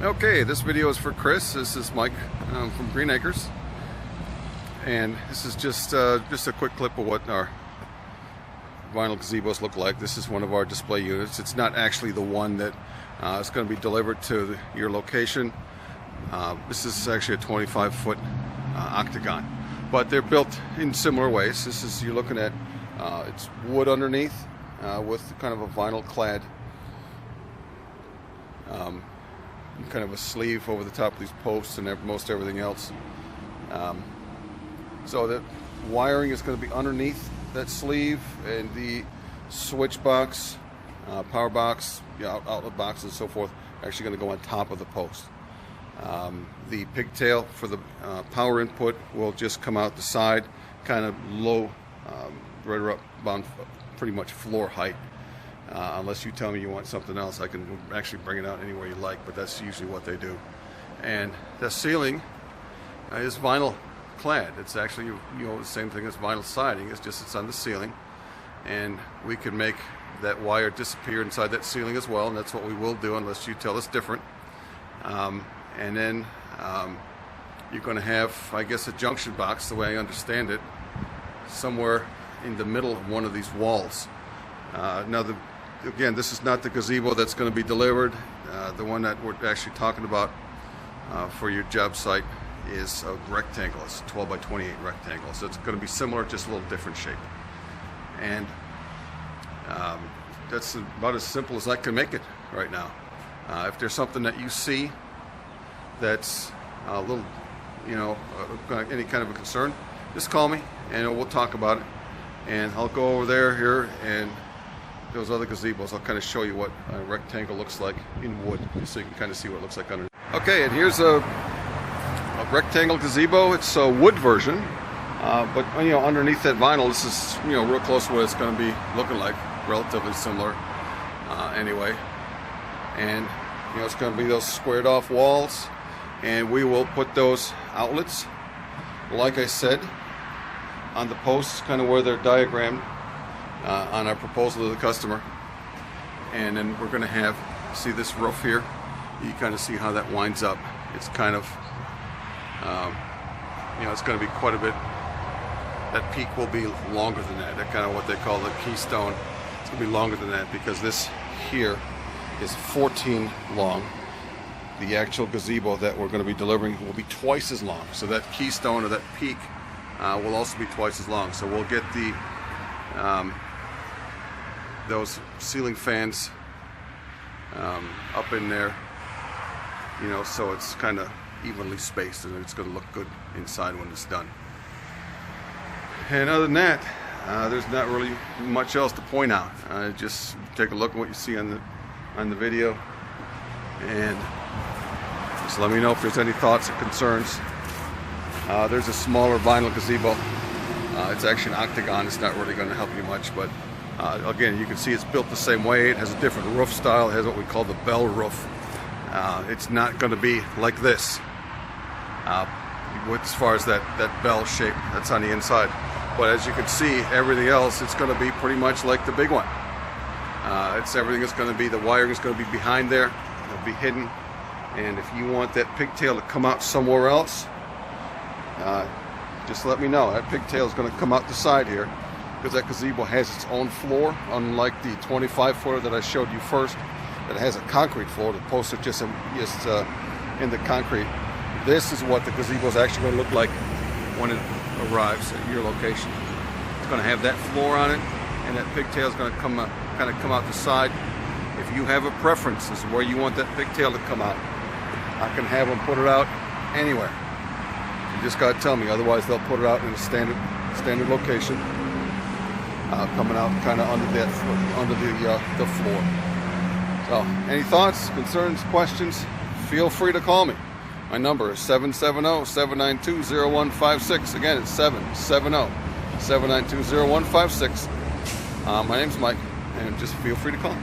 Okay, this video is for Chris. This is Mike from Green Acres, and this is just a quick clip of what our vinyl gazebos look like. This is one of our display units. It's not actually the one that is going to be delivered to your location. This is actually a 25-foot Octagon, but they're built in similar ways. This is, you're looking at it's wood underneath with kind of a vinyl clad kind of a sleeve over the top of these posts and most everything else. So the wiring is going to be underneath that sleeve, and the switch box, power box, outlet box, and so forth are actually going to go on top of the post. The pigtail for the power input will just come out the side, kind of low, right around pretty much floor height. Unless you tell me you want something else, I can actually bring it out anywhere you like, but that's usually what they do. And the ceiling is vinyl clad. It's actually, the same thing as vinyl siding. It's just it's on the ceiling, and we can make that wire disappear inside that ceiling as well, and that's what we will do unless you tell us different. And then you're going to have, I guess, a junction box, the way I understand it, somewhere in the middle of one of these walls. Now, again, this is not the gazebo that's going to be delivered. The one that we're actually talking about for your job site is a rectangle. It's a 12 by 28 rectangle. So it's going to be similar, just a little different shape. And that's about as simple as I can make it right now. If there's something that you see that's a little, any kind of a concern, just call me and we'll talk about it. And I'll go over here and those other gazebos. I'll kind of show you what a rectangle looks like in wood, just so you can kind of see what it looks like underneath. Okay, and here's a rectangle gazebo. It's a wood version, but underneath that vinyl, this is real close to what it's going to be looking like, relatively similar anyway. And it's going to be those squared off walls, and we will put those outlets, like I said, on the posts, kind of where they're diagrammed on our proposal to the customer. And then we're going to have, see this roof here, you kind of see how that winds up. It's kind of it's going to be quite a bit, that peak will be longer than that. That kind of what they call the keystone. It's going to be longer than that because this here is 14 long. The actual gazebo that we're going to be delivering will be twice as long. So that keystone, or that peak, will also be twice as long. So we'll get the those ceiling fans up in there, so it's kind of evenly spaced, and it's going to look good inside when it's done. And other than that, there's not really much else to point out. Just take a look at what you see on the video, and just let me know if there's any thoughts or concerns. There's a smaller vinyl gazebo. It's actually an Octagon. It's not really going to help you much, but again, you can see it's built the same way. It has a different roof style. It has what we call the bell roof. It's not going to be like this as far as that bell shape that's on the inside. But as you can see, everything else, it's going to be pretty much like the big one. Everything is going to be, the wiring is going to be behind there. It'll be hidden. And if you want that pigtail to come out somewhere else, just let me know. That pigtail is going to come out the side here, because that gazebo has its own floor, unlike the 25-footer that I showed you first, that has a concrete floor. The posts are just in the concrete. This is what the gazebo is actually going to look like when it arrives at your location. It's going to have that floor on it, and that pigtail is going to kind of come out the side. If you have a preference as to where you want that pigtail to come out, I can have them put it out anywhere. You just got to tell me, otherwise they'll put it out in a standard location, coming out kind of under the floor. So, any thoughts, concerns, questions? Feel free to call me. My number is 770-792-0156. Again, it's 770-792-0156. My name's Mike, and just feel free to call.